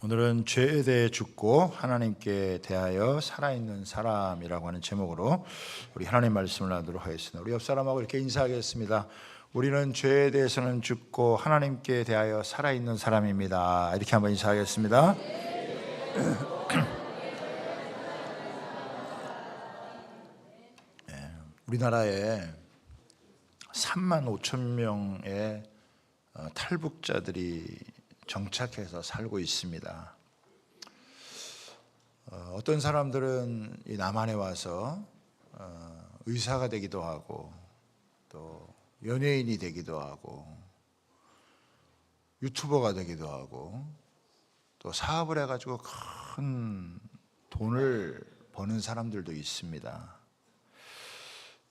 오늘은 죄에 대해 죽고 하나님께 대하여 살아있는 사람이라고 하는 제목으로 우리 하나님 말씀을 나누도록 하겠습니다. 우리 옆 사람하고 이렇게 인사하겠습니다. 우리는 죄에 대해서는 죽고 하나님께 대하여 살아있는 사람입니다. 이렇게 한번 인사하겠습니다. 우리나라에 3만 5천 명의 탈북자들이 정착해서 살고 있습니다. 어떤 사람들은 이 남한에 와서 의사가 되기도 하고 또 연예인이 되기도 하고 유튜버가 되기도 하고 또 사업을 해가지고 큰 돈을 버는 사람들도 있습니다.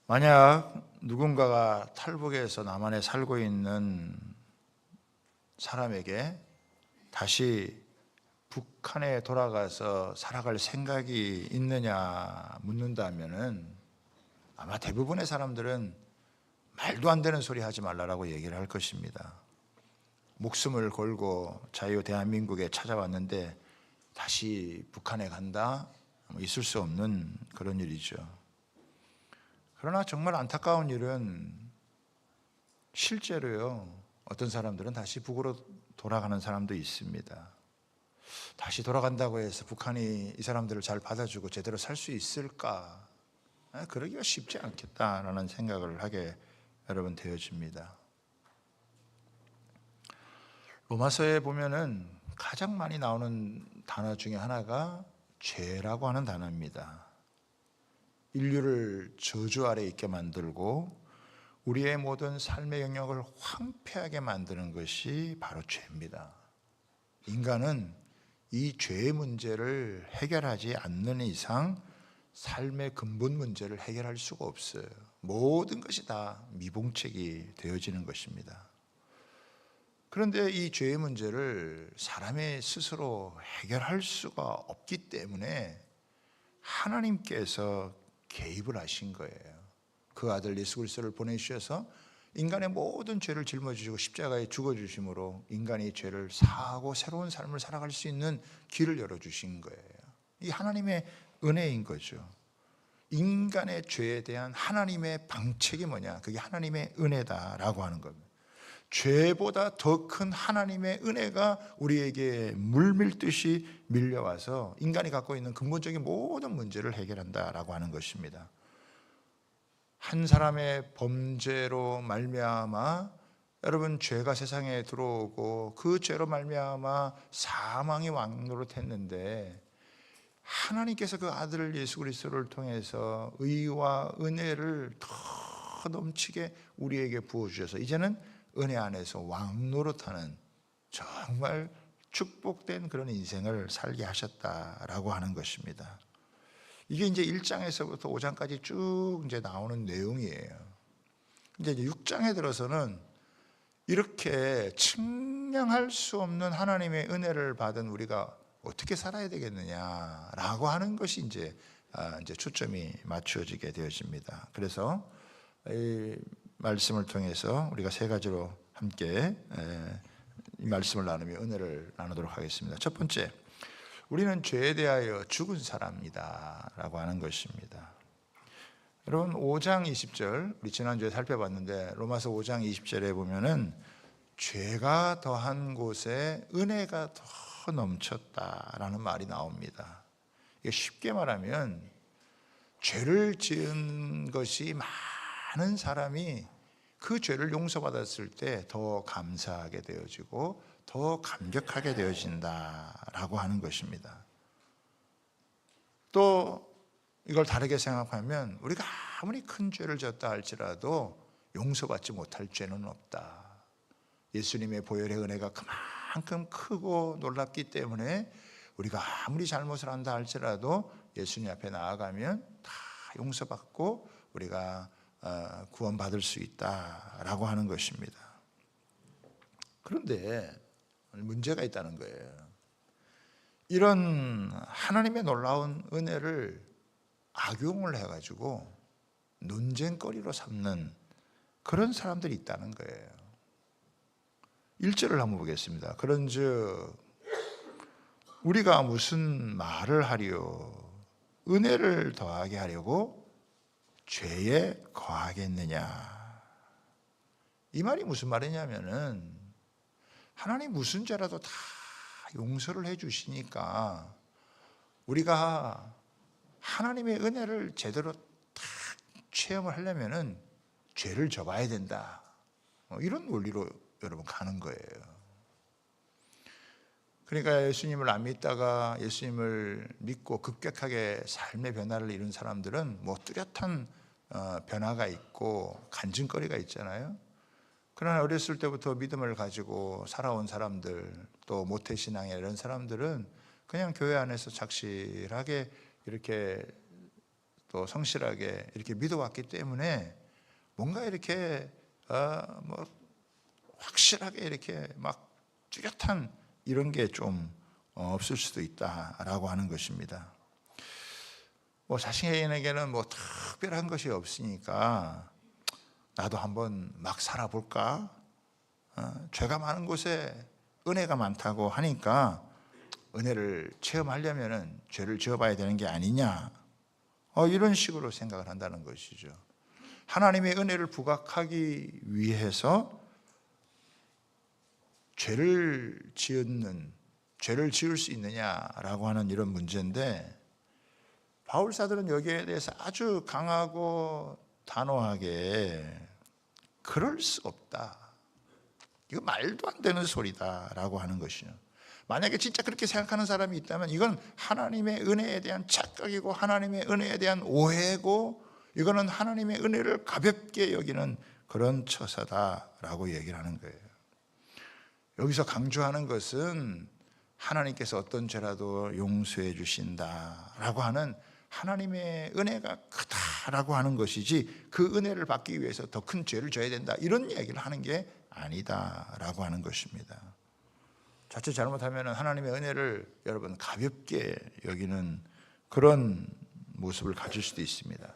만약 누군가가 탈북해서 남한에 살고 있는 사람에게 다시 북한에 돌아가서 살아갈 생각이 있느냐 묻는다면은 아마 대부분의 사람들은 말도 안 되는 소리 하지 말라라고 얘기를 할 것입니다. 목숨을 걸고 자유 대한민국에 찾아왔는데 다시 북한에 간다? 있을 수 없는 그런 일이죠. 그러나 정말 안타까운 일은 실제로요, 어떤 사람들은 다시 북으로 돌아가는 사람도 있습니다. 다시 돌아간다고 해서 북한이 이 사람들을 잘 받아주고 제대로 살 수 있을까? 그러기가 쉽지 않겠다라는 생각을 하게 여러분 되어집니다. 로마서에 보면은 가장 많이 나오는 단어 중에 하나가 죄라고 하는 단어입니다. 인류를 저주 아래 있게 만들고 우리의 모든 삶의 영역을 황폐하게 만드는 것이 바로 죄입니다. 인간은 이 죄의 문제를 해결하지 않는 이상 삶의 근본 문제를 해결할 수가 없어요. 모든 것이 다 미봉책이 되어지는 것입니다. 그런데 이 죄의 문제를 사람이 스스로 해결할 수가 없기 때문에 하나님께서 개입을 하신 거예요. 그 아들 예수 그리스도를 보내주셔서 인간의 모든 죄를 짊어지시고 십자가에 죽어주심으로 인간이 죄를 사하고 새로운 삶을 살아갈 수 있는 길을 열어주신 거예요. 이 하나님의 은혜인 거죠. 인간의 죄에 대한 하나님의 방책이 뭐냐? 그게 하나님의 은혜다라고 하는 겁니다. 죄보다 더 큰 하나님의 은혜가 우리에게 물밀듯이 밀려와서 인간이 갖고 있는 근본적인 모든 문제를 해결한다라고 하는 것입니다. 한 사람의 범죄로 말미암아 여러분 죄가 세상에 들어오고 그 죄로 말미암아 사망이 왕노릇했는데 하나님께서 그 아들 예수 그리스도를 통해서 의와 은혜를 더 넘치게 우리에게 부어주셔서 이제는 은혜 안에서 왕노릇하는 정말 축복된 그런 인생을 살게 하셨다라고 하는 것입니다. 이게 이제 1장에서부터 5장까지 쭉 이제 나오는 내용이에요. 이제 6장에 들어서는 이렇게 측량할 수 없는 하나님의 은혜를 받은 우리가 어떻게 살아야 되겠느냐라고 하는 것이 이제 초점이 맞추어지게 되어집니다. 그래서 이 말씀을 통해서 우리가 세 가지로 함께 이 말씀을 나누며 은혜를 나누도록 하겠습니다. 첫 번째, 우리는 죄에 대하여 죽은 사람이다 라고 하는 것입니다. 여러분 5장 20절 우리 지난주에 살펴봤는데 로마서 5장 20절에 보면은 죄가 더한 곳에 은혜가 더 넘쳤다라는 말이 나옵니다. 이게 쉽게 말하면 죄를 지은 것이 많은 사람이 그 죄를 용서받았을 때 더 감사하게 되어지고 더 감격하게 되어진다라고 하는 것입니다. 또 이걸 다르게 생각하면 우리가 아무리 큰 죄를 졌다 할지라도 용서받지 못할 죄는 없다. 예수님의 보혈의 은혜가 그만큼 크고 놀랍기 때문에 우리가 아무리 잘못을 한다 할지라도 예수님 앞에 나아가면 다 용서받고 우리가 구원받을 수 있다라고 하는 것입니다. 그런데 문제가 있다는 거예요. 이런 하나님의 놀라운 은혜를 악용을 해가지고 논쟁거리로 삼는 그런 사람들이 있다는 거예요. 1절을 한번 보겠습니다. 그런즉 우리가 무슨 말을 하리요? 은혜를 더하게 하려고 죄에 거하겠느냐? 이 말이 무슨 말이냐면은 하나님 무슨 죄라도 다 용서를 해 주시니까 우리가 하나님의 은혜를 제대로 다 체험을 하려면은 죄를 져봐야 된다. 이런 원리로 여러분 가는 거예요. 그러니까 예수님을 안 믿다가 예수님을 믿고 급격하게 삶의 변화를 이룬 사람들은 뭐 뚜렷한 변화가 있고 간증거리가 있잖아요. 그러나 어렸을 때부터 믿음을 가지고 살아온 사람들, 또 모태신앙의 이런 사람들은 그냥 교회 안에서 착실하게 이렇게 또 성실하게 이렇게 믿어왔기 때문에 뭔가 이렇게 뭐 확실하게 이렇게 막 뚜렷한 이런 게 좀 없을 수도 있다라고 하는 것입니다. 뭐 자신에게는 뭐 특별한 것이 없으니까 나도 한번 막 살아볼까? 죄가 많은 곳에 은혜가 많다고 하니까 은혜를 체험하려면 죄를 지어봐야 되는 게 아니냐? 이런 식으로 생각을 한다는 것이죠. 하나님의 은혜를 부각하기 위해서 죄를 지을 수 있느냐라고 하는 이런 문제인데, 바울 사도는 여기에 대해서 아주 강하고 단호하게 그럴 수 없다. 이거 말도 안 되는 소리다라고 하는 것이요. 만약에 진짜 그렇게 생각하는 사람이 있다면 이건 하나님의 은혜에 대한 착각이고 하나님의 은혜에 대한 오해고, 이거는 하나님의 은혜를 가볍게 여기는 그런 처사다라고 얘기를 하는 거예요. 여기서 강조하는 것은 하나님께서 어떤 죄라도 용서해 주신다라고 하는 하나님의 은혜가 크다라고 하는 것이지, 그 은혜를 받기 위해서 더 큰 죄를 져야 된다 이런 얘기를 하는 게 아니다라고 하는 것입니다. 자칫 잘못하면 하나님의 은혜를 여러분 가볍게 여기는 그런 모습을 가질 수도 있습니다.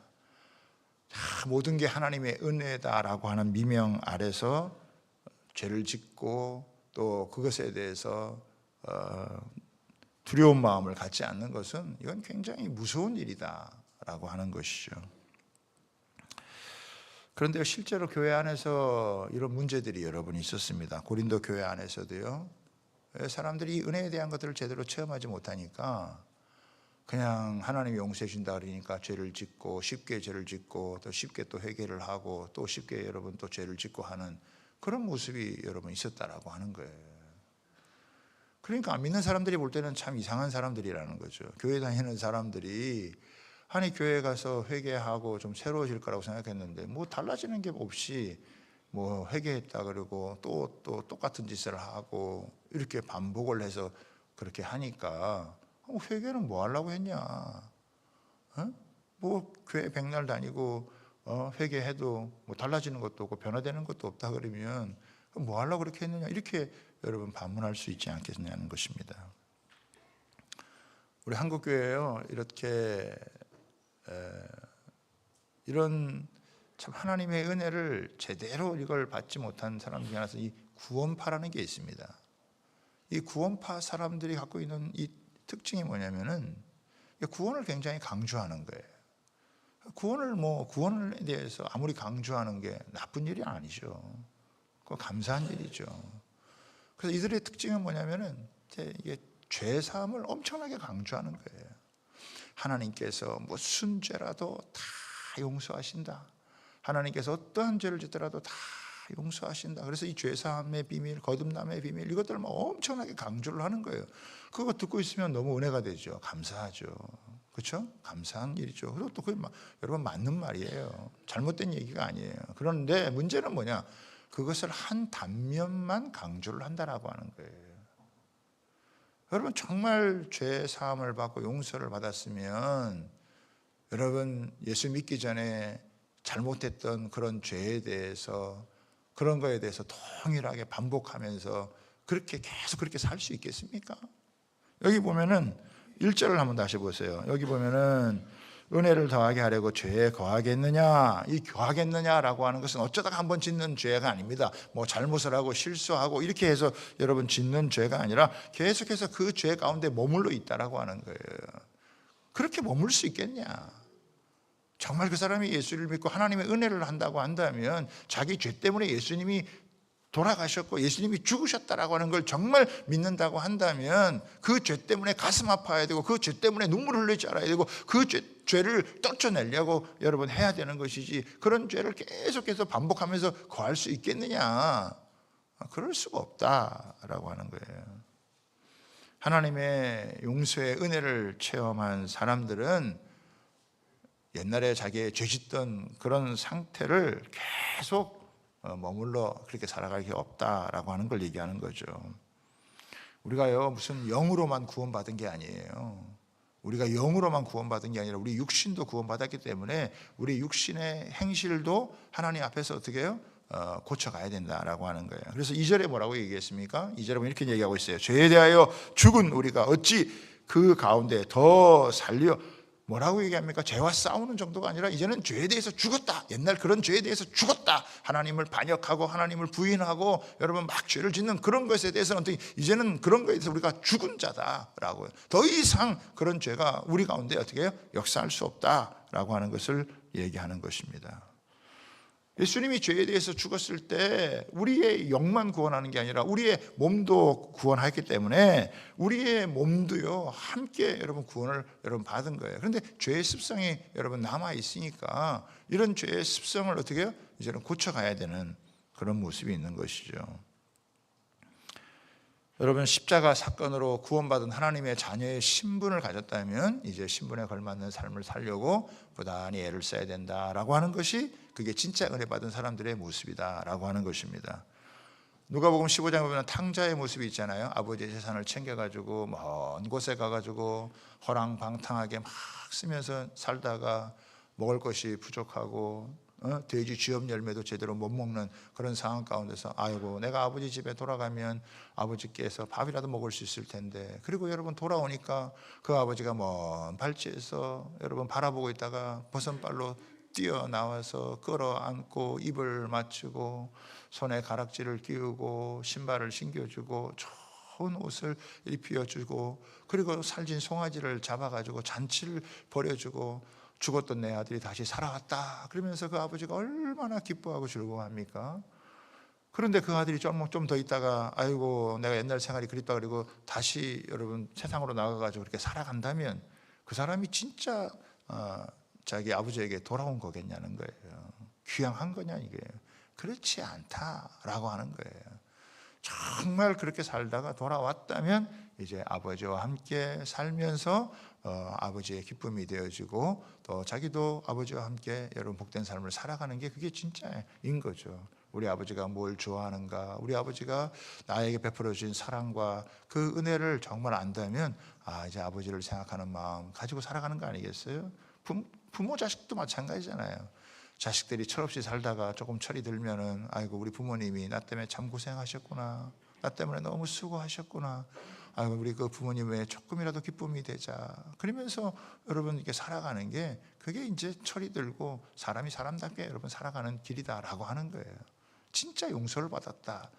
모든 게 하나님의 은혜다라고 하는 미명 아래서 죄를 짓고 또 그것에 대해서 두려운 마음을 갖지 않는 것은 이건 굉장히 무서운 일이다라고 하는 것이죠. 그런데 실제로 교회 안에서 이런 문제들이 여러분 있었습니다. 고린도 교회 안에서도요. 사람들이 은혜에 대한 것들을 제대로 체험하지 못하니까 그냥 하나님이 용서해 준다 그러니까 죄를 짓고 쉽게 죄를 짓고 또 쉽게 또 회개를 하고 또 쉽게 여러분 또 죄를 짓고 하는 그런 모습이 여러분 있었다라고 하는 거예요. 그러니까 안 믿는 사람들이 볼 때는 참 이상한 사람들이라는 거죠. 교회 다니는 사람들이 아니 교회 가서 회개하고 좀 새로워질 거라고 생각했는데 뭐 달라지는 게 없이 뭐 회개했다 그러고 또 똑같은 짓을 하고 이렇게 반복을 해서 그렇게 하니까 회개는 뭐 하려고 했냐? 뭐 교회 백날 다니고 회개해도 뭐 달라지는 것도 없고 변화되는 것도 없다 그러면 뭐 하려고 그렇게 했느냐? 이렇게 여러분 반문할 수 있지 않겠느냐는 것입니다. 우리 한국 교회요 이렇게 이런 참 하나님의 은혜를 제대로 이걸 받지 못한 사람 중에 하나서 이 구원파라는 게 있습니다. 이 구원파 사람들이 갖고 있는 이 특징이 뭐냐면은 구원을 굉장히 강조하는 거예요. 구원에 대해서 아무리 강조하는 게 나쁜 일이 아니죠. 그거 감사한 일이죠. 그래서 이들의 특징은 뭐냐면은 이게 죄 사함을 엄청나게 강조하는 거예요. 하나님께서 무슨 죄라도 다 용서하신다. 하나님께서 어떠한 죄를 짓더라도 다 용서하신다. 그래서 이 죄사함의 비밀, 거듭남의 비밀 이것들을 엄청나게 강조를 하는 거예요. 그거 듣고 있으면 너무 은혜가 되죠. 감사하죠. 그렇죠? 감사한 일이죠. 그리고 또 그게 여러분 맞는 말이에요. 잘못된 얘기가 아니에요. 그런데 문제는 뭐냐? 그것을 한 단면만 강조를 한다라고 하는 거예요. 여러분 정말 죄 사함을 받고 용서를 받았으면 여러분 예수 믿기 전에 잘못했던 그런 죄에 대해서 그런 거에 대해서 동일하게 반복하면서 그렇게 계속 그렇게 살 수 있겠습니까? 여기 보면은 1절을 한번 다시 보세요. 여기 보면은 은혜를 더하게 하려고 죄에 거하겠느냐? 이 거하겠느냐라고 하는 것은 어쩌다가 한번 짓는 죄가 아닙니다. 뭐 잘못을 하고 실수하고 이렇게 해서 여러분 짓는 죄가 아니라 계속해서 그 죄 가운데 머물러 있다라고 하는 거예요. 그렇게 머물 수 있겠냐? 정말 그 사람이 예수를 믿고 하나님의 은혜를 한다고 한다면 자기 죄 때문에 예수님이 돌아가셨고 예수님이 죽으셨다라고 하는 걸 정말 믿는다고 한다면 그 죄 때문에 가슴 아파야 되고 그 죄 때문에 눈물 흘리지 않아야 되고 그 죄를 떨쳐내려고 여러분 해야 되는 것이지, 그런 죄를 계속해서 반복하면서 거할 수 있겠느냐? 그럴 수가 없다라고 하는 거예요. 하나님의 용서의 은혜를 체험한 사람들은 옛날에 자기의 죄짓던 그런 상태를 계속 머물러 그렇게 살아갈 게 없다라고 하는 걸 얘기하는 거죠. 우리가요 무슨 영으로만 구원받은 게 아니에요. 우리가 영으로만 구원받은 게 아니라 우리 육신도 구원받았기 때문에 우리 육신의 행실도 하나님 앞에서 어떻게 해요? 고쳐가야 된다라고 하는 거예요. 그래서 2절에 뭐라고 얘기했습니까? 2절에 보면 이렇게 얘기하고 있어요. 죄에 대하여 죽은 우리가 어찌 그 가운데 더 살려, 뭐라고 얘기합니까? 죄와 싸우는 정도가 아니라 이제는 죄에 대해서 죽었다. 옛날 그런 죄에 대해서 죽었다. 하나님을 반역하고 하나님을 부인하고 여러분 막 죄를 짓는 그런 것에 대해서는 어떻게 이제는 그런 것에 대해서 우리가 죽은 자다라고요. 더 이상 그런 죄가 우리 가운데 어떻게 해요? 역사할 수 없다라고 하는 것을 얘기하는 것입니다. 예수님이 죄에 대해서 죽었을 때 우리의 영만 구원하는 게 아니라 우리의 몸도 구원했기 때문에 우리의 몸도요 함께 여러분 구원을 여러분 받은 거예요. 그런데 죄의 습성이 여러분 남아 있으니까 이런 죄의 습성을 어떻게 해요? 이제는 고쳐가야 되는 그런 모습이 있는 것이죠. 여러분 십자가 사건으로 구원받은 하나님의 자녀의 신분을 가졌다면 이제 신분에 걸맞는 삶을 살려고 부단히 애를 써야 된다라고 하는 것이 그게 진짜 은혜 받은 사람들의 모습이다라고 하는 것입니다. 누가복음 15장에 보면 탕자의 모습이 있잖아요. 아버지의 재산을 챙겨가지고 먼 곳에 가가지고 허랑방탕하게 막 쓰면서 살다가 먹을 것이 부족하고 돼지 쥐업 열매도 제대로 못 먹는 그런 상황 가운데서 아이고 내가 아버지 집에 돌아가면 아버지께서 밥이라도 먹을 수 있을 텐데, 그리고 여러분 돌아오니까 그 아버지가 먼 발치에서 여러분 바라보고 있다가 버선발로 뛰어나와서 끌어안고 입을 맞추고 손에 가락지를 끼우고 신발을 신겨주고 좋은 옷을 입혀주고 그리고 살진 송아지를 잡아가지고 잔치를 벌여주고 죽었던 내 아들이 다시 살아왔다 그러면서 그 아버지가 얼마나 기뻐하고 즐거워합니까? 그런데 그 아들이 좀 더 있다가 아이고 내가 옛날 생활이 그립다 그리고 다시 여러분 세상으로 나가가지고 그렇게 살아간다면 그 사람이 진짜 자기 아버지에게 돌아온 거겠냐는 거예요. 귀향한 거냐 이게. 그렇지 않다라고 하는 거예요. 정말 그렇게 살다가 돌아왔다면 이제 아버지와 함께 살면서 아버지의 기쁨이 되어지고 또 자기도 아버지와 함께 여러분 복된 삶을 살아가는 게 그게 진짜인 거죠. 우리 아버지가 뭘 좋아하는가, 우리 아버지가 나에게 베풀어 주신 사랑과 그 은혜를 정말 안다면 이제 아버지를 생각하는 마음 가지고 살아가는 거 아니겠어요? 부모 자식도 마찬가지잖아요. 자식들이 철없이 살다가 조금 철이 들면은 아이고 우리 부모님이 나 때문에 참 고생하셨구나, 나 때문에 너무 수고하셨구나, 아이고 우리 그 부모님의 조금이라도 기쁨이 되자 그러면서 여러분 이렇게 살아가는 게 그게 이제 철이 들고 사람이 사람답게 여러분 살아가는 길이다라고 하는 거예요. 진짜 용서를 받았다,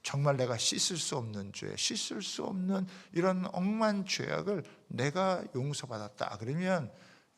정말 내가 씻을 수 없는 죄, 씻을 수 없는 이런 억만 죄악을 내가 용서받았다 그러면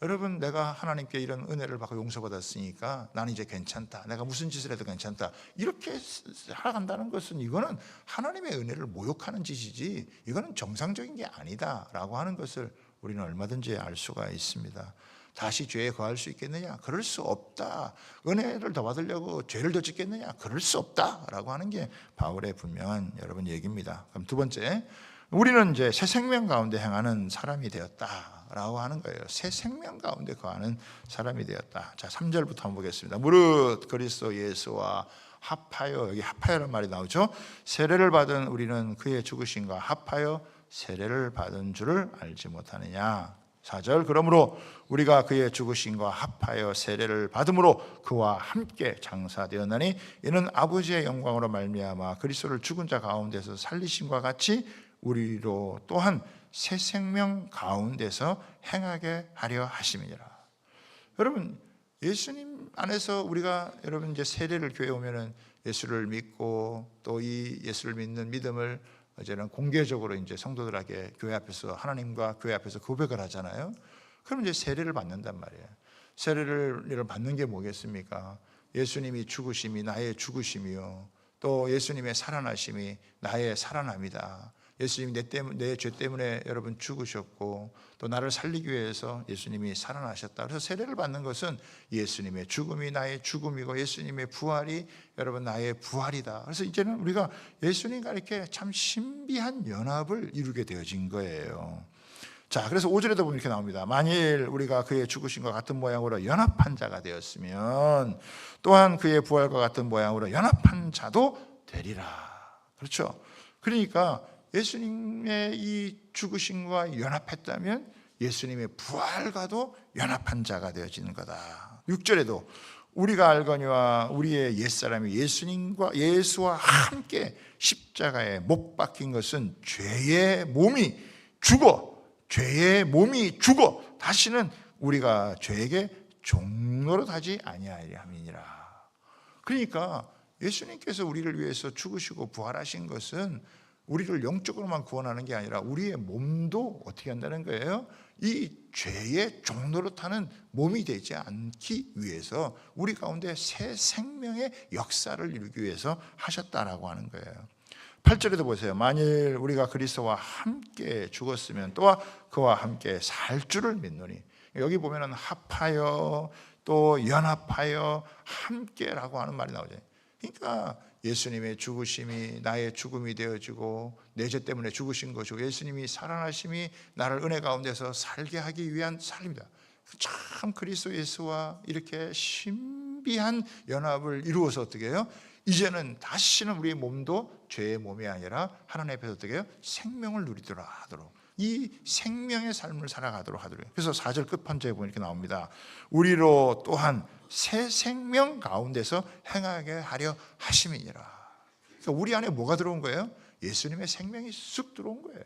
여러분 내가 하나님께 이런 은혜를 받고 용서받았으니까 나는 이제 괜찮다, 내가 무슨 짓을 해도 괜찮다 이렇게 살아간다는 것은 이거는 하나님의 은혜를 모욕하는 짓이지 이거는 정상적인 게 아니다라고 하는 것을 우리는 얼마든지 알 수가 있습니다. 다시 죄에 거할 수 있겠느냐? 그럴 수 없다. 은혜를 더 받으려고 죄를 더 짓겠느냐? 그럴 수 없다라고 하는 게 바울의 분명한 여러분 얘기입니다. 그럼 두 번째, 우리는 이제 새 생명 가운데 행하는 사람이 되었다라고 하는 거예요. 새 생명 가운데 거하는 사람이 되었다. 자, 3절부터 한번 보겠습니다. 무릇 그리스도 예수와 합하여, 여기 합하여라는 말이 나오죠. 세례를 받은 우리는 그의 죽으심과 합하여 세례를 받은 줄을 알지 못하느냐. 4절, 그러므로 우리가 그의 죽으심과 합하여 세례를 받음으로 그와 함께 장사되었나니 이는 아버지의 영광으로 말미암아 그리스도를 죽은 자 가운데서 살리심과 같이 우리로 또한 새 생명 가운데서 행하게 하려 하심이니라. 여러분, 예수님 안에서 우리가 여러분 이제 세례를 교회 오면은 예수를 믿고 또 이 예수를 믿는 믿음을 이제는 공개적으로 이제 성도들에게 교회 앞에서 하나님과 교회 앞에서 고백을 하잖아요. 그럼 이제 세례를 받는단 말이에요. 세례를 받는 게 뭐겠습니까? 예수님이 죽으심이 나의 죽으심이요, 또 예수님의 살아나심이 나의 살아남이다. 예수님이 내 죄 때문에 여러분 죽으셨고 또 나를 살리기 위해서 예수님이 살아나셨다. 그래서 세례를 받는 것은 예수님의 죽음이 나의 죽음이고 예수님의 부활이 여러분 나의 부활이다. 그래서 이제는 우리가 예수님과 이렇게 참 신비한 연합을 이루게 되어진 거예요. 자, 그래서 5절에도 보면 이렇게 나옵니다. 만일 우리가 그의 죽으심과 같은 모양으로 연합한 자가 되었으면 또한 그의 부활과 같은 모양으로 연합한 자도 되리라. 그렇죠? 그러니까 예수님의 이 죽으심과 연합했다면 예수님의 부활과도 연합한 자가 되어지는 거다. 6절에도 우리가 알거니와 우리의 옛사람이 예수와 함께 십자가에 못 박힌 것은 죄의 몸이 죽어 다시는 우리가 죄에게 종노릇하지 아니하리라 함이니라. 그러니까 예수님께서 우리를 위해서 죽으시고 부활하신 것은 우리를 영적으로만 구원하는 게 아니라 우리의 몸도 어떻게 한다는 거예요? 이 죄의 종노릇하는 몸이 되지 않기 위해서 우리 가운데 새 생명의 역사를 이루기 위해서 하셨다라고 하는 거예요. 8절에도 보세요. 만일 우리가 그리스도와 함께 죽었으면 또한 그와 함께 살 줄을 믿노니. 여기 보면은 합하여 또 연합하여 함께라고 하는 말이 나오죠. 그러니까 예수님의 죽으심이 나의 죽음이 되어지고 내 죄 때문에 죽으신 것이고 예수님이 살아나심이 나를 은혜 가운데서 살게 하기 위한 삶입니다. 참 그리스도 예수와 이렇게 신비한 연합을 이루어서 어떻게 해요? 이제는 다시는 우리의 몸도 죄의 몸이 아니라 하나님 앞에서 어떻게 해요? 생명을 누리도록 하도록, 이 생명의 삶을 살아가도록 하도록. 그래서 4절 끝판자에 보면 이렇게 나옵니다. 우리로 또한 새 생명 가운데서 행하게 하려 하심이니라. 그러니까 우리 안에 뭐가 들어온 거예요? 예수님의 생명이 쑥 들어온 거예요.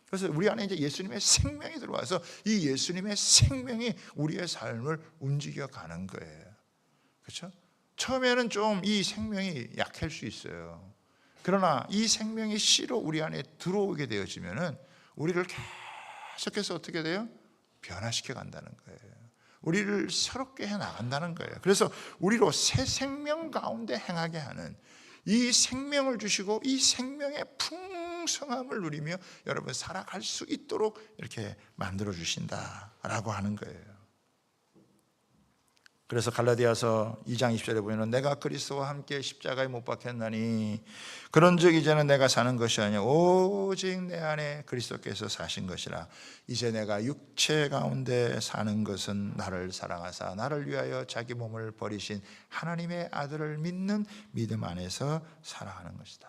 그래서 우리 안에 이제 예수님의 생명이 들어와서 이 예수님의 생명이 우리의 삶을 움직여 가는 거예요. 그렇죠? 처음에는 좀 이 생명이 약할 수 있어요. 그러나 이 생명이 씨로 우리 안에 들어오게 되어지면은 우리를 계속해서 어떻게 돼요? 변화시켜 간다는 거예요. 우리를 새롭게 해 나간다는 거예요. 그래서 우리로 새 생명 가운데 행하게 하는, 이 생명을 주시고 이 생명의 풍성함을 누리며 여러분 살아갈 수 있도록 이렇게 만들어 주신다라고 하는 거예요. 그래서 갈라디아서 2장 20절에 보면 내가 그리스도와 함께 십자가에 못 박혔나니 그런즉 이제는 내가 사는 것이 아니라 오직 내 안에 그리스도께서 사신 것이라. 이제 내가 육체 가운데 사는 것은 나를 사랑하사 나를 위하여 자기 몸을 버리신 하나님의 아들을 믿는 믿음 안에서 살아가는 것이다.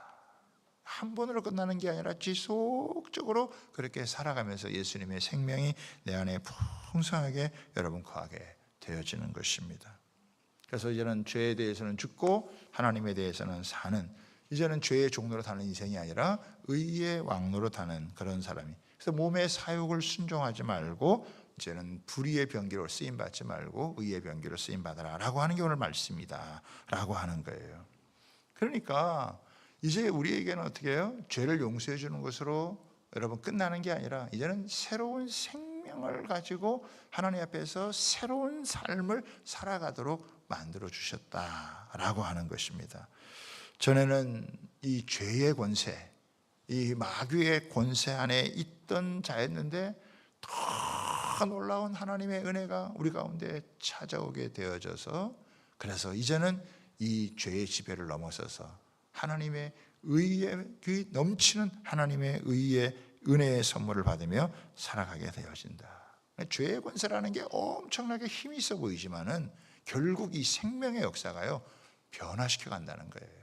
한 번으로 끝나는 게 아니라 지속적으로 그렇게 살아가면서 예수님의 생명이 내 안에 풍성하게 여러분 거하게 되어지는 것입니다. 그래서 이제는 죄에 대해서는 죽고 하나님에 대해서는 사는, 이제는 죄의 종로로 타는 인생이 아니라 의의 왕로로 타는 그런 사람이. 그래서 몸의 사욕을 순종하지 말고 이제는 불의의 병기로 쓰임 받지 말고 의의 병기로 쓰임 받아라라고 하는 게 오늘 말씀이다라고 하는 거예요. 그러니까 이제 우리에게는 어떻게 해요? 죄를 용서해 주는 것으로 여러분 끝나는 게 아니라 이제는 새로운 생명을 가지고 하나님 앞에서 새로운 삶을 살아가도록 만들어 주셨다라고 하는 것입니다. 전에는 이 죄의 권세, 이 마귀의 권세 안에 있던 자였는데 더 놀라운 하나님의 은혜가 우리 가운데 찾아오게 되어져서, 그래서 이제는 이 죄의 지배를 넘어서서 하나님의 의의, 그 넘치는 하나님의 의의 은혜의 선물을 받으며 살아가게 되어진다. 죄의 권세라는 게 엄청나게 힘이 있어 보이지만은 결국 이 생명의 역사가요 변화시켜 간다는 거예요.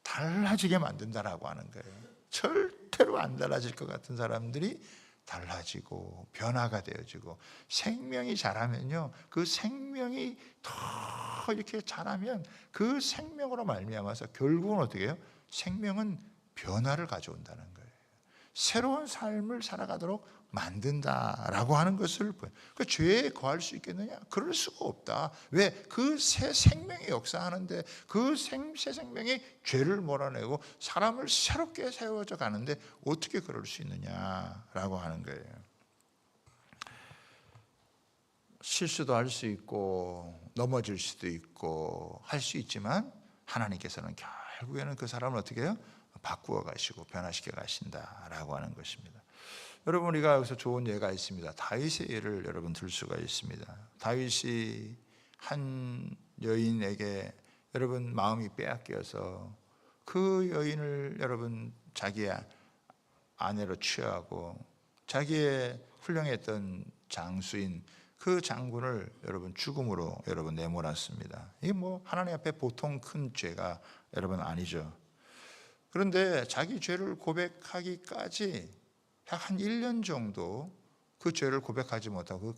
달라지게 만든다라고 하는 거예요. 절대로 안 달라질 것 같은 사람들이 달라지고 변화가 되어지고, 생명이 자라면요 그 생명이 더 이렇게 자라면 그 생명으로 말미암아서 결국은 어떻게 해요? 생명은 변화를 가져온다는 거예요. 새로운 삶을 살아가도록 만든다라고 하는 것을 보여요. 그 죄에 거할 수 있겠느냐? 그럴 수가 없다. 왜? 그 새 생명이 역사하는데 그 새 생명이 죄를 몰아내고 사람을 새롭게 세워져 가는데 어떻게 그럴 수 있느냐라고 하는 거예요. 실수도 할 수 있고 넘어질 수도 있고 할 수 있지만 하나님께서는 결국에는 그 사람을 어떻게 해요? 바꾸어 가시고 변화시켜 가신다라고 하는 것입니다. 여러분, 우리가 여기서 좋은 예가 있습니다. 다윗의 예를 여러분 들 수가 있습니다. 다윗이 한 여인에게 여러분 마음이 빼앗겨서 그 여인을 여러분 자기의 아내로 취하고 자기의 훌륭했던 장수인 그 장군을 여러분 죽음으로 여러분 내몰았습니다. 이게 뭐 하나님 앞에 보통 큰 죄가 여러분 아니죠. 그런데 자기 죄를 고백하기까지 약 한 1년 정도 그 죄를 고백하지 못하고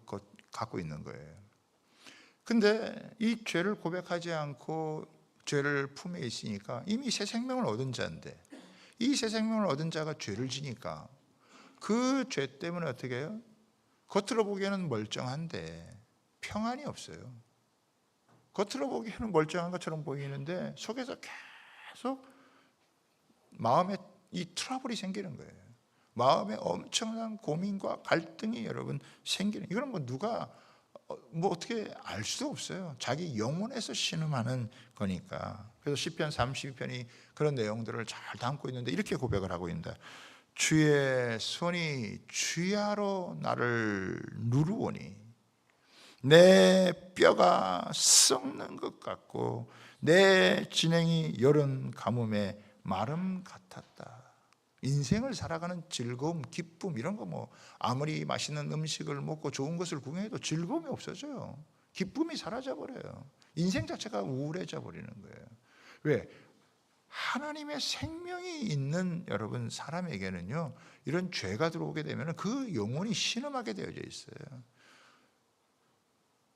갖고 있는 거예요. 근데 이 죄를 고백하지 않고 죄를 품에 있으니까 이미 새 생명을 얻은 자인데 이 새 생명을 얻은 자가 죄를 지니까 그 죄 때문에 어떻게 해요? 겉으로 보기에는 멀쩡한데 평안이 없어요. 겉으로 보기에는 멀쩡한 것처럼 보이는데 속에서 계속 마음에 이 트러블이 생기는 거예요. 마음에 엄청난 고민과 갈등이 여러분 생기는, 이거는 뭐 누가 뭐 어떻게 알 수도 없어요. 자기 영혼에서 신음하는 거니까. 그래서 시편 32편이 그런 내용들을 잘 담고 있는데 이렇게 고백을 하고 있는다. 주의 손이 주야로 나를 누르오니 내 뼈가 썩는 것 같고 내 진행이 여름 가뭄의 마름 같았다. 인생을 살아가는 즐거움, 기쁨 이런 거 뭐 아무리 맛있는 음식을 먹고 좋은 것을 구경해도 즐거움이 없어져요. 기쁨이 사라져 버려요. 인생 자체가 우울해져 버리는 거예요. 왜? 하나님의 생명이 있는 여러분 사람에게는요, 이런 죄가 들어오게 되면 그 영혼이 신음하게 되어져 있어요.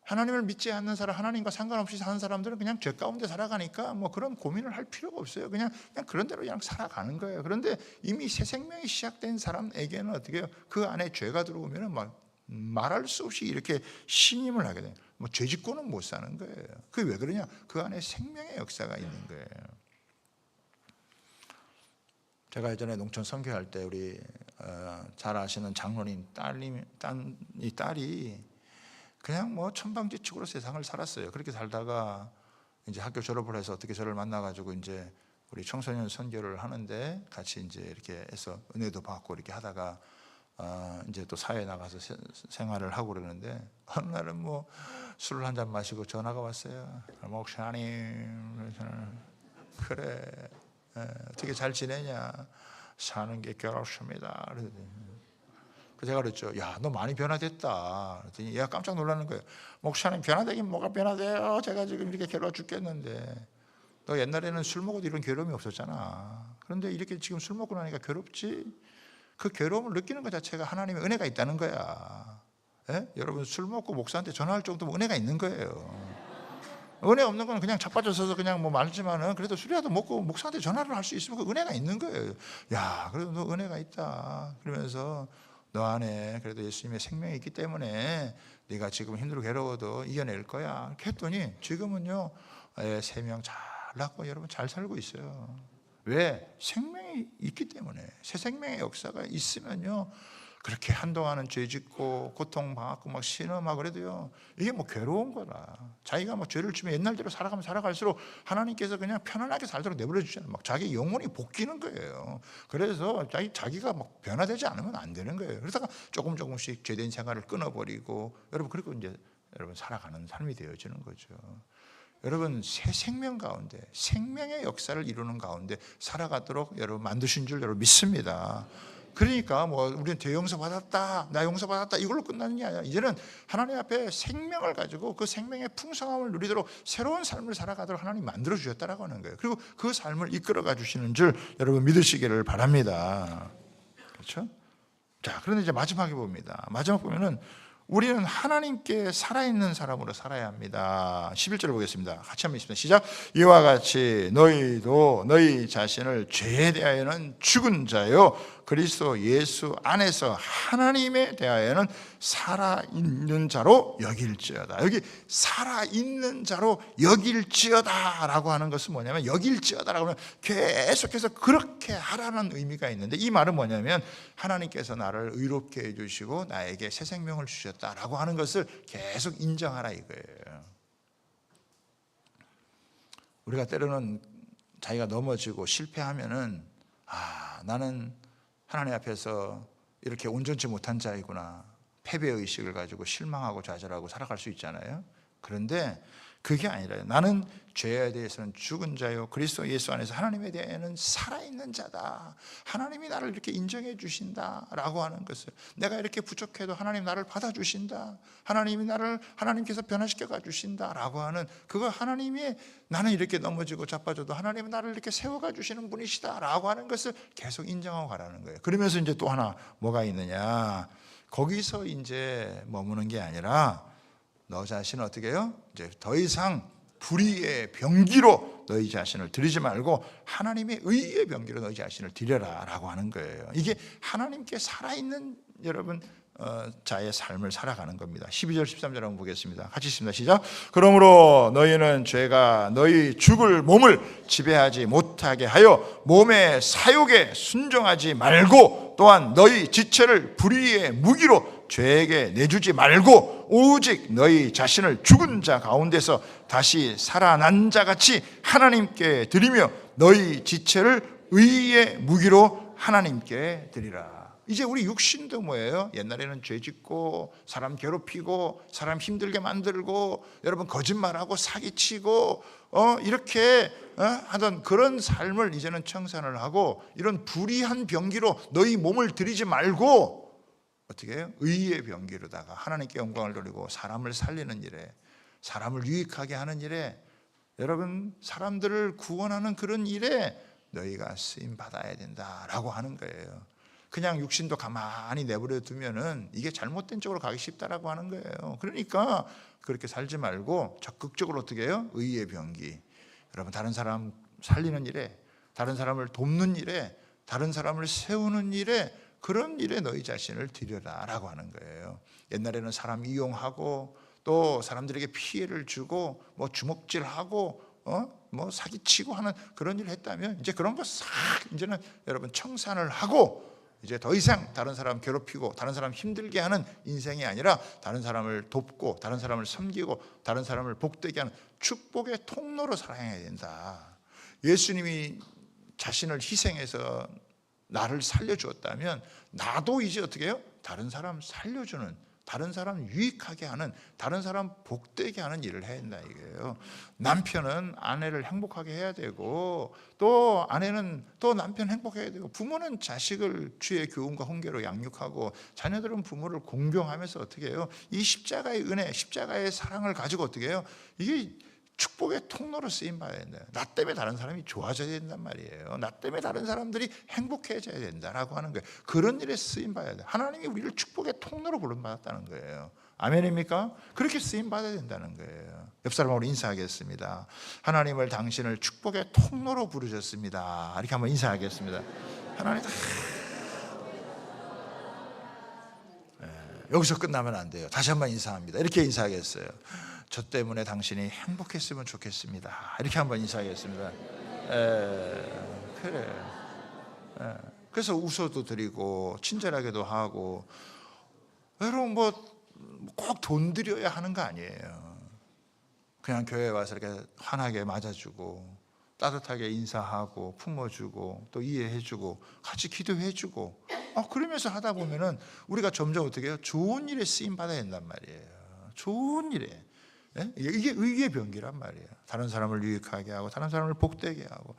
하나님을 믿지 않는 사람, 하나님과 상관없이 사는 사람들은 그냥 죄 가운데 살아가니까 뭐 그런 고민을 할 필요가 없어요. 그냥 그런 대로 그냥 살아가는 거예요. 그런데 이미 새 생명이 시작된 사람에게는 어떻게 해요? 그 안에 죄가 들어오면 막 말할 수 없이 이렇게 신임을 하게 돼요. 뭐 죄 짓고는 못 사는 거예요. 그게 왜 그러냐? 그 안에 생명의 역사가 있는 거예요. 제가 예전에 농촌 선교할 때 우리 잘 아시는 장로님 딸이 그냥 뭐 천방지축으로 세상을 살았어요. 그렇게 살다가 이제 학교 졸업을 해서 어떻게 저를 만나가지고 이제 우리 청소년 선교를 하는데 같이 이제 이렇게 해서 은혜도 받고 이렇게 하다가 이제 또 사회에 나가서 생활을 하고 그러는데 어느 날은 뭐 술을 한 잔 마시고 전화가 왔어요. 목사님, 그래 어떻게 잘 지내냐? 사는 게 괴롭습니다. 그래서 제가 그랬죠. 야, 너 많이 변화됐다. 그랬더니 얘가 깜짝 놀라는 거예요. 목사님, 변화되긴 뭐가 변화돼요? 제가 지금 이렇게 괴로워 죽겠는데. 너 옛날에는 술 먹어도 이런 괴로움이 없었잖아. 그런데 이렇게 지금 술 먹고 나니까 괴롭지? 그 괴로움을 느끼는 것 자체가 하나님의 은혜가 있다는 거야. 예? 여러분, 술 먹고 목사한테 전화할 정도면 은혜가 있는 거예요. 은혜 없는 건 그냥 자빠져서 그냥 뭐 말지만은 그래도 술이라도 먹고 목사한테 전화를 할 수 있으면 그 은혜가 있는 거예요. 야, 그래도 너 은혜가 있다. 그러면서 너 안에 그래도 예수님의 생명이 있기 때문에 네가 지금 힘들고 괴로워도 이겨낼 거야. 이렇게 했더니 지금은요 3명 잘 낳고 여러분 잘 살고 있어요. 왜? 생명이 있기 때문에. 새 생명의 역사가 있으면요 그렇게 한동안은 죄짓고 고통받고 막 신음하고 그래도요 이게 뭐 괴로운 거라. 자기가 뭐 죄를 지면 옛날대로 살아가면 살아갈수록 하나님께서 그냥 편안하게 살도록 내버려 주잖아요. 막 자기 영혼이 복귀는 거예요. 그래서 자기가 막 변화되지 않으면 안 되는 거예요. 그러다가 조금씩 죄된 생활을 끊어버리고 여러분 그리고 이제 여러분 살아가는 삶이 되어지는 거죠. 여러분 새 생명 가운데 생명의 역사를 이루는 가운데 살아가도록 여러분 만드신 줄 여러분 믿습니다. 그러니까 뭐 우리는 대용서 받았다, 나 용서 받았다 이걸로 끝나는 게 아니라 이제는 하나님 앞에 생명을 가지고 그 생명의 풍성함을 누리도록 새로운 삶을 살아가도록 하나님 만들어 주셨다라고 하는 거예요. 그리고 그 삶을 이끌어가 주시는 줄 여러분 믿으시기를 바랍니다. 그렇죠? 자, 그런데 이제 마지막에 봅니다. 마지막 보면은 우리는 하나님께 살아있는 사람으로 살아야 합니다. 11절 보겠습니다. 같이 한번 읽습니다. 시작. 이와 같이 너희도 너희 자신을 죄에 대하여는 죽은 자요 그리스도 예수 안에서 하나님에 대하여는 살아있는 자로 여길지어다. 여기 살아있는 자로 여길지어다 라고 하는 것은 뭐냐면, 여길지어다 라고 하면 계속해서 그렇게 하라는 의미가 있는데, 이 말은 뭐냐면 하나님께서 나를 의롭게 해주시고 나에게 새 생명을 주셨다라고 하는 것을 계속 인정하라 이거예요. 우리가 때로는 자기가 넘어지고 실패하면은 나는 하나님 앞에서 이렇게 온전치 못한 자이구나, 패배의식을 가지고 실망하고 좌절하고 살아갈 수 있잖아요. 그런데 그게 아니라요. 나는 죄에 대해서는 죽은 자요 그리스도 예수 안에서 하나님에 대해서는 살아있는 자다. 하나님이 나를 이렇게 인정해 주신다라고 하는 것을, 내가 이렇게 부족해도 하나님 나를 받아주신다, 하나님이 나를 하나님께서 변화시켜 주신다라고 하는 그거, 하나님이 나는 이렇게 넘어지고 자빠져도 하나님은 나를 이렇게 세워가 주시는 분이시다라고 하는 것을 계속 인정하고 가라는 거예요. 그러면서 이제 또 하나 뭐가 있느냐, 거기서 이제 머무는 게 아니라 너 자신은 어떻게 해요? 이제 더 이상 불의의 병기로 너희 자신을 드리지 말고 하나님의 의의 병기로 너희 자신을 드려라 라고 하는 거예요. 이게 하나님께 살아있는 여러분 자의 삶을 살아가는 겁니다. 12절 13절 한번 보겠습니다. 같이 읽습니다. 시작. 그러므로 너희는 죄가 너희 죽을 몸을 지배하지 못하게 하여 몸의 사욕에 순종하지 말고, 또한 너희 지체를 불의의 무기로 죄에게 내주지 말고 오직 너희 자신을 죽은 자 가운데서 다시 살아난 자같이 하나님께 드리며 너희 지체를 의의 무기로 하나님께 드리라. 이제 우리 육신도 뭐예요? 옛날에는 죄 짓고 사람 괴롭히고 사람 힘들게 만들고 여러분 거짓말하고 사기치고 이렇게 하던 그런 삶을 이제는 청산을 하고, 이런 불의한 병기로 너희 몸을 들이지 말고 어떻게 해요? 의의 병기로다가 하나님께 영광을 돌리고 사람을 살리는 일에, 사람을 유익하게 하는 일에, 여러분 사람들을 구원하는 그런 일에 너희가 쓰임 받아야 된다라고 하는 거예요. 그냥 육신도 가만히 내버려 두면은 이게 잘못된 쪽으로 가기 쉽다라고 하는 거예요. 그러니까 그렇게 살지 말고 적극적으로 어떻게 해요? 의의 병기. 여러분 다른 사람 살리는 일에, 다른 사람을 돕는 일에, 다른 사람을 세우는 일에, 그런 일에 너희 자신을 드려라 라고 하는 거예요. 옛날에는 사람 이용하고 또 사람들에게 피해를 주고 뭐 주먹질하고 뭐 사기치고 하는 그런 일을 했다면, 이제 그런 거 싹 이제는 여러분 청산을 하고, 이제 더 이상 다른 사람 괴롭히고 다른 사람 힘들게 하는 인생이 아니라 다른 사람을 돕고 다른 사람을 섬기고 다른 사람을 복되게 하는 축복의 통로로 살아야 된다. 예수님이 자신을 희생해서 나를 살려주었다면 나도 이제 어떻게 해요? 다른 사람 살려주는, 다른 사람 유익하게 하는, 다른 사람 복되게 하는 일을 해야 된다 이거예요. 남편은 아내를 행복하게 해야 되고, 또 아내는 또 남편 행복해야 되고, 부모는 자식을 주의 교훈과 훈계로 양육하고, 자녀들은 부모를 공경하면서 어떻게 해요? 이 십자가의 은혜, 십자가의 사랑을 가지고 어떻게 해요? 이게 축복의 통로로 쓰임받아야 된다. 나 때문에 다른 사람이 좋아져야 된단 말이에요. 나 때문에 다른 사람들이 행복해져야 된다라고 하는 거예요. 그런 일에 쓰임받아야 돼. 하나님이 우리를 축복의 통로로 부름받았다는 거예요. 아멘입니까? 그렇게 쓰임받아야 된다는 거예요. 옆 사람하고 인사하겠습니다. 하나님을 당신을 축복의 통로로 부르셨습니다. 이렇게 한번 인사하겠습니다. 하나님, 여기서 끝나면 안 돼요. 다시 한번 인사합니다. 이렇게 인사하겠어요. 저 때문에 당신이 행복했으면 좋겠습니다. 이렇게 한번 인사하겠습니다. 그래. 그래서 웃어도 드리고 친절하게도 하고, 여러분 뭐 꼭 돈 드려야 하는 거 아니에요. 그냥 교회에 와서 이렇게 환하게 맞아주고 따뜻하게 인사하고 품어주고 또 이해해주고 같이 기도해주고 그러면서 하다 보면은 우리가 점점 어떻게 해요? 좋은 일에 쓰임 받아야 된단 말이에요. 좋은 일에. 이게 의의 병기란 말이에요. 다른 사람을 유익하게 하고 다른 사람을 복되게 하고.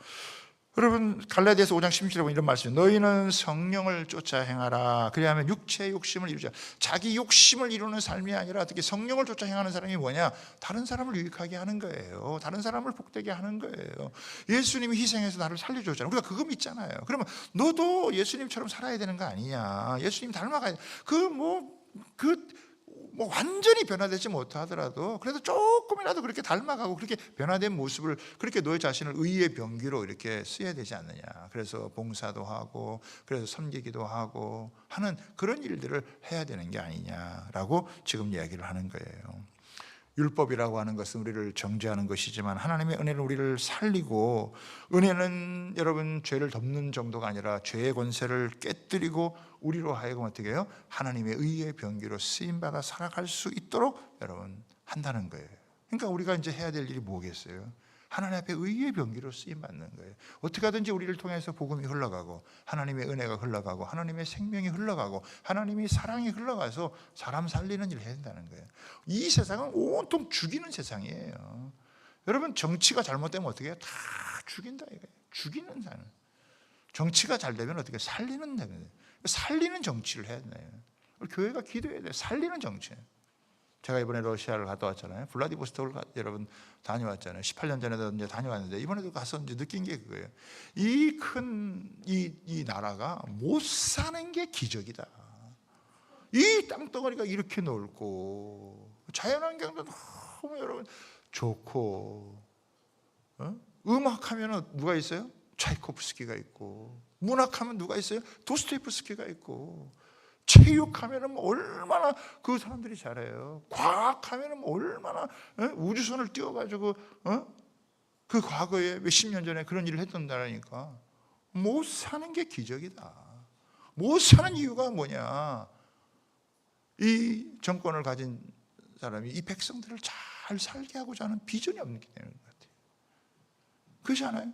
여러분 갈라디아서 5장 16절에 보면 이런 말씀, 너희는 성령을 쫓아 행하라. 그래야하면 육체의 욕심을 이루자. 자기 욕심을 이루는 삶이 아니라 어떻게 성령을 쫓아 행하는 사람이 뭐냐? 다른 사람을 유익하게 하는 거예요. 다른 사람을 복되게 하는 거예요. 예수님이 희생해서 나를 살려줬잖아요. 우리가 그거 믿잖아요. 그러면 너도 예수님처럼 살아야 되는 거 아니냐? 예수님 닮아가야 돼. 뭐 완전히 변화되지 못하더라도 그래도 조금이라도 그렇게 닮아가고 그렇게 변화된 모습을 그렇게 너의 자신을 의의 병기로 이렇게 쓰여야 되지 않느냐. 그래서 봉사도 하고 그래서 섬기기도 하고 하는 그런 일들을 해야 되는 게 아니냐라고 지금 이야기를 하는 거예요. 율법이라고 하는 것은 우리를 정죄하는 것이지만 하나님의 은혜는 우리를 살리고, 은혜는 여러분 죄를 덮는 정도가 아니라 죄의 권세를 깨뜨리고 우리로 하여금 어떻게 해요? 하나님의 의의 병기로 쓰임받아 살아갈 수 있도록 여러분 한다는 거예요. 그러니까 우리가 이제 해야 될 일이 뭐겠어요? 하나님 앞에 의의 병기로 쓰임받는 거예요. 어떻게 하든지 우리를 통해서 복음이 흘러가고 하나님의 은혜가 흘러가고 하나님의 생명이 흘러가고 하나님의 사랑이 흘러가서 사람 살리는 일을 해야 된다는 거예요. 이 세상은 온통 죽이는 세상이에요. 여러분 정치가 잘못되면 어떻게 해요? 다 죽인다 이거예요. 죽이는 사람. 정치가 잘 되면 어떻게 살리는 거예요. 살리는 정치를 해야 돼요. 교회가 기도해야 돼요. 살리는 정치. 제가 이번에 러시아를 갔다 왔잖아요. 블라디보스톡을 여러분 다녀왔잖아요. 18년 전에도 이제 다녀왔는데 이번에도 가서 이제 느낀 게 그거예요. 이 큰 이 나라가 못 사는 게 기적이다. 이 땅덩어리가 이렇게 넓고 자연환경도 너무 여러분 좋고, 음악하면 누가 있어요? 차이코프스키가 있고, 문학하면 누가 있어요? 도스토옙스키가 있고, 체육하면 얼마나 그 사람들이 잘해요. 과학하면 얼마나 우주선을 띄워가지고 그 과거에 몇십 년 전에 그런 일을 했던다라니까. 못 사는 게 기적이다. 못 사는 이유가 뭐냐? 이 정권을 가진 사람이 이 백성들을 잘 살게 하고자 하는 비전이 없는 게 되는 것 같아요. 그렇지 않아요?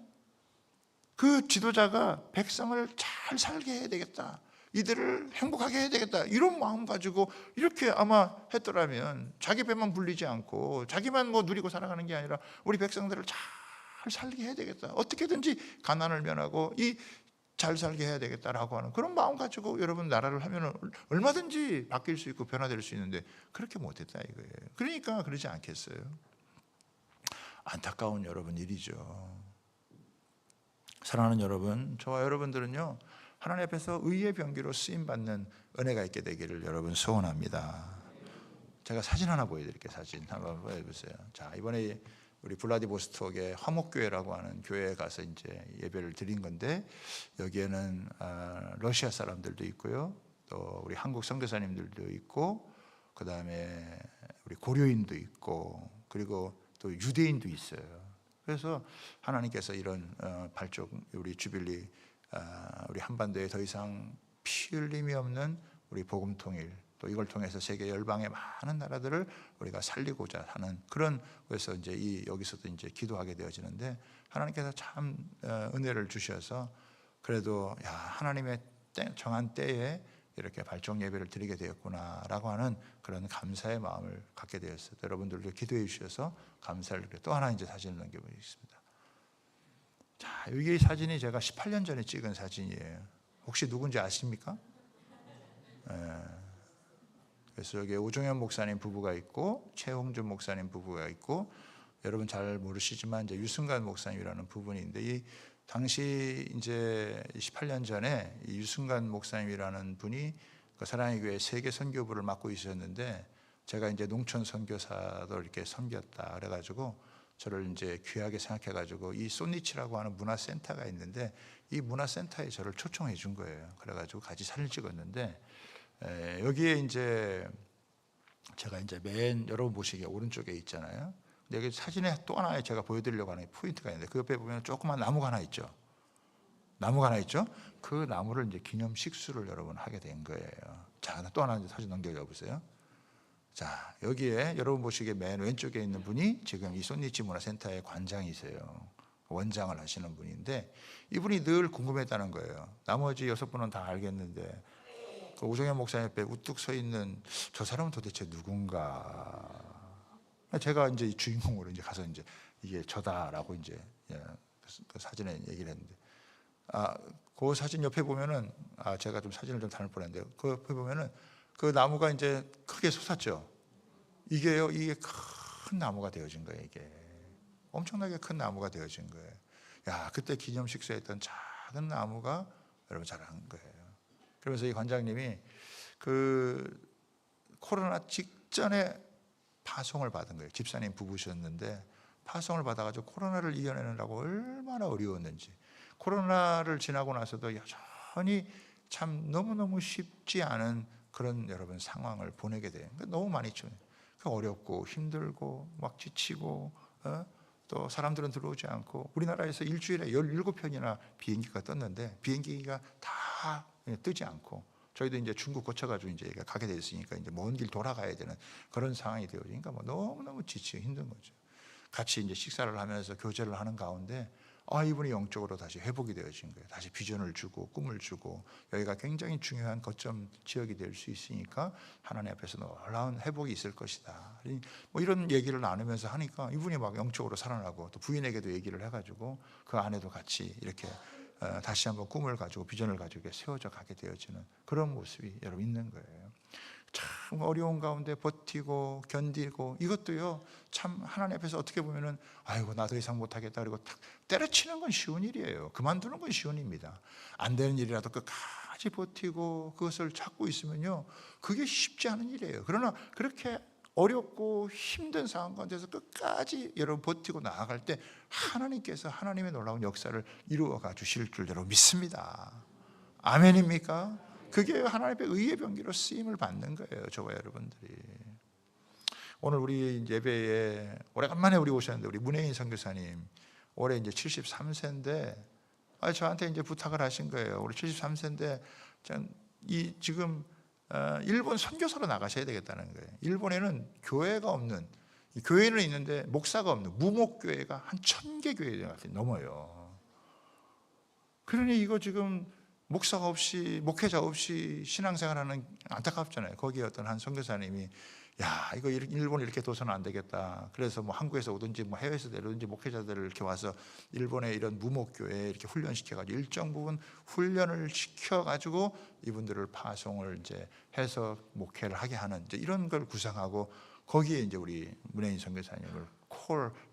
그 지도자가 백성을 잘 살게 해야 되겠다, 이들을 행복하게 해야 되겠다, 이런 마음 가지고 이렇게 아마 했더라면 자기 배만 불리지 않고 자기만 뭐 누리고 살아가는 게 아니라 우리 백성들을 잘 살게 해야 되겠다, 어떻게든지 가난을 면하고 이 잘 살게 해야 되겠다라고 하는 그런 마음 가지고 여러분 나라를 하면 얼마든지 바뀔 수 있고 변화될 수 있는데 그렇게 못했다 이거예요. 그러니까 그러지 않겠어요? 안타까운 여러분 일이죠. 사랑하는 여러분, 저와 여러분들은요 하나님 앞에서 의의 병기로 쓰임받는 은혜가 있게 되기를 여러분 소원합니다. 제가 사진 하나 보여드릴게요. 사진 한번 보여보세요. 자, 이번에 우리 블라디보스톡의 화목교회라고 하는 교회에 가서 이제 예배를 드린 건데, 여기에는 러시아 사람들도 있고요, 또 우리 한국 선교사님들도 있고, 그 다음에 우리 고려인도 있고, 그리고 또 유대인도 있어요. 그래서 하나님께서 이런 발족 우리 주빌리 우리 한반도에 더 이상 피 흘림이 없는 우리 복음 통일, 또 이걸 통해서 세계 열방의 많은 나라들을 우리가 살리고자 하는 그런, 그래서 이제 여기서도 이제 기도하게 되어지는데, 하나님께서 참 은혜를 주셔서 그래도 야, 하나님의 정한 때에 이렇게 발족 예배를 드리게 되었구나라고 하는 그런 감사의 마음을 갖게 되었어요. 여러분들도 기도해 주셔서 감사를. 또 하나 이제 사진을 넘겨보겠습니다. 자, 이게 사진이 제가 18년 전에 찍은 사진이에요. 혹시 누군지 아십니까? 그래서 여기 오종현 목사님 부부가 있고, 최홍준 목사님 부부가 있고, 여러분 잘 모르시지만 이제 유승관 목사님이라는 부분인데, 이 당시 이제 18년 전에 이 유승관 목사님이라는 분이 그 사랑의 교회 세계 선교부를 맡고 있었는데, 제가 이제 농촌 선교사도 이렇게 섬겼다 그래가지고 저를 이제 귀하게 생각해가지고 이 소니치라고 하는 문화센터가 있는데 이 문화센터에 저를 초청해 준 거예요. 그래가지고 같이 사진을 찍었는데, 여기에 이제 제가 이제 맨 여러분 보시기에 오른쪽에 있잖아요. 근데 여기 사진에 또 하나 제가 보여드리려고 하는 포인트가 있는데, 그 옆에 보면 조그만 나무가 하나 있죠. 나무가 하나 있죠. 그 나무를 이제 기념 식수를 여러분 하게 된 거예요. 자, 또 하나 이제 사진 넘겨줘 보세요. 자, 여기에 여러분 보시기에 맨 왼쪽에 있는 분이 지금 이 손니치 문화센터의 관장이세요. 원장을 하시는 분인데, 이분이 늘 궁금했다는 거예요. 나머지 6분은 다 알겠는데 그 오종현 목사님 옆에 우뚝 서 있는 저 사람은 도대체 누군가. 제가 이제 주인공으로 이제 가서 이제 이게 저다라고 이제 그 사진에 얘기를 했는데, 그 사진 옆에 보면은 제가 좀 사진을 좀 잘못 보냈는데, 그 옆에 보면은 그 나무가 이제 크게 솟았죠. 이게요, 이게 큰 나무가 되어진 거예요. 이게 엄청나게 큰 나무가 되어진 거예요. 야, 그때 기념 식사했던 작은 나무가 여러분 자란 거예요. 그러면서 이 관장님이 그 코로나 직전에 파송을 받은 거예요. 집사님 부부셨는데 파송을 받아가지고 코로나를 이겨내느라고 얼마나 어려웠는지, 코로나를 지나고 나서도 여전히 참 너무너무 쉽지 않은 그런 여러분 상황을 보내게 돼요. 너무 많이 어렵고 힘들고 막 지치고, 또 사람들은 들어오지 않고, 우리나라에서 일주일에 17편이나 비행기가 떴는데 비행기가 다 뜨지 않고, 저희도 이제 중국 거쳐가지고 이제 가게 돼 있으니까 이제 먼 길 돌아가야 되는 그런 상황이 되어지니까 뭐 너무너무 지치고 힘든 거죠. 같이 이제 식사를 하면서 교제를 하는 가운데 이분이 영적으로 다시 회복이 되어진 거예요. 다시 비전을 주고 꿈을 주고, 여기가 굉장히 중요한 거점 지역이 될 수 있으니까 하나님 앞에서 놀라운 회복이 있을 것이다. 뭐 이런 얘기를 나누면서 하니까 이분이 막 영적으로 살아나고, 또 부인에게도 얘기를 해가지고 그 아내도 같이 이렇게 다시 한번 꿈을 가지고 비전을 가지고 세워져 가게 되어지는 그런 모습이 여러분 있는 거예요. 참 어려운 가운데 버티고 견디고, 이것도요 참 하나님 앞에서 어떻게 보면은 아이고 나 더 이상 못하겠다 그리고 탁 때려치는 건 쉬운 일이에요. 그만두는 건 쉬운 일입니다. 안 되는 일이라도 끝까지 버티고 그것을 찾고 있으면요 그게 쉽지 않은 일이에요. 그러나 그렇게 어렵고 힘든 상황 가운데서 끝까지 여러분 버티고 나아갈 때 하나님께서 하나님의 놀라운 역사를 이루어가 주실 줄 여러분 믿습니다. 아멘입니까? 그게 하나님의 의의 병기로 쓰임을 받는 거예요, 저와 여러분들이. 오늘 우리 예배에 오래간만에 우리 오셨는데, 우리 문혜인 선교사님 올해 이제 73세인데 저한테 이제 부탁을 하신 거예요. 우리 73세인데 지금 일본 선교사로 나가셔야 되겠다는 거예요. 일본에는 교회가 없는, 교회는 있는데 목사가 없는 무목교회가 한 1000개 교회가 넘어요. 그러니 이거 지금 목사가 없이, 목회자 없이 신앙생활하는, 안타깝잖아요. 거기에 어떤 한 선교사님이 이거 일본 이렇게 둬서는 안 되겠다. 그래서 뭐 한국에서 오든지 뭐 해외에서 내려오든지 목회자들을 이렇게 와서 일본의 이런 무목교회에 이렇게 훈련시켜가지고 일정 부분 훈련을 시켜가지고 이분들을 파송을 이제 해서 목회를 하게 하는 이제 이런 걸 구상하고, 거기에 이제 우리 문혜인 선교사님을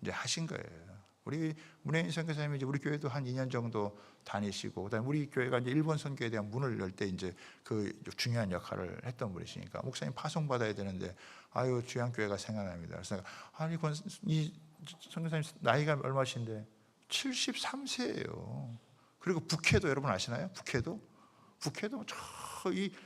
이제 하신 거예요. 우리 문혜인 선교사님이 이제 우리 교회도 한 2년 정도 다니시고, 그다음에 우리 교회가 이제 일본 선교에 대한 문을 열 때 이제 그 중요한 역할을 했던 분이시니까, 목사님 파송 받아야 되는데 주양교회가 생각납니다. 그래서 이 선교사님 나이가 얼마신데 73세예요. 그리고 북해도 여러분 아시나요? 북해도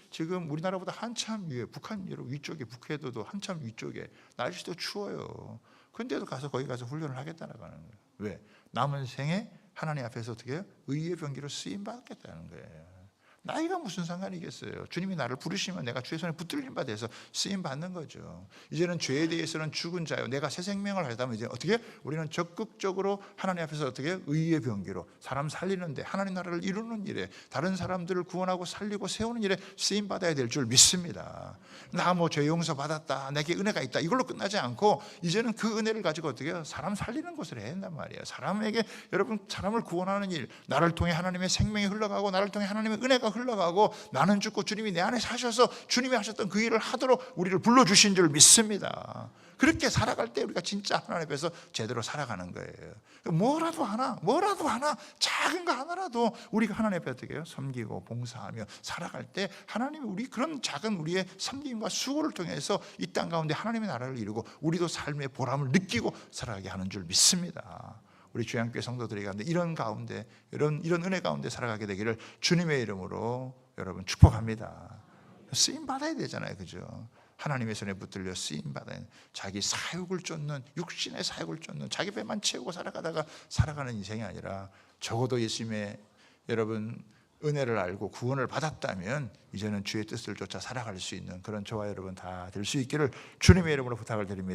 지금 우리나라보다 한참 위에, 북한 여러분 위쪽에, 북해도도 한참 위쪽에, 날씨도 추워요. 근데도 가서 거기 가서 훈련을 하겠다는 거예요. 왜? 남은 생에 하나님 앞에서 어떻게 해요? 의의 병기로 쓰임 받겠다는 거예요. 나이가 무슨 상관이겠어요? 주님이 나를 부르시면 내가 주의 손에 붙들림 바 돼서 쓰임 받는 거죠. 이제는 죄에 대해서는 죽은 자요, 내가 새 생명을 하려면 이제 어떻게? 우리는 적극적으로 하나님 앞에서 어떻게? 의의 병기로 사람 살리는데, 하나님 나라를 이루는 일에, 다른 사람들을 구원하고 살리고 세우는 일에 쓰임 받아야 될 줄 믿습니다. 나 뭐 죄 용서 받았다, 내게 은혜가 있다, 이걸로 끝나지 않고 이제는 그 은혜를 가지고 어떻게 해요? 사람 살리는 것을 해야 한단 말이에요. 사람에게, 여러분 사람을 구원하는 일, 나를 통해 하나님의 생명이 흘러가고 나를 통해 하나님의 은혜가 흘러가고, 나는 죽고 주님이 내 안에 사셔서 주님이 하셨던 그 일을 하도록 우리를 불러주신 줄 믿습니다. 그렇게 살아갈 때 우리가 진짜 하나님 앞에서 제대로 살아가는 거예요. 뭐라도 하나 작은 거 하나라도 우리가 하나님 앞에 어떻게 해요? 섬기고 봉사하며 살아갈 때 하나님이 우리 그런 작은 우리의 섬김과 수고를 통해서 이 땅 가운데 하나님의 나라를 이루고 우리도 삶의 보람을 느끼고 살아가게 하는 줄 믿습니다. 우리 주양교회 성도들이 가운데 이런 가운데, 이런 은혜 가운데 살아가게 되기를 주님의 이름으로 여러분 축복합니다. 쓰임 받아야 되잖아요, 그죠? 하나님의 손에 붙들려 쓰임 받아야, 자기 사욕을 쫓는, 육신의 사욕을 쫓는, 자기 배만 채우고 살아가다가 살아가는 인생이 아니라, 적어도 예수님의 여러분 은혜를 알고 구원을 받았다면 이제는 주의 뜻을 쫓아 살아갈 수 있는 그런 저와 여러분 다 될 수 있기를 주님의 이름으로 부탁을 드립니다.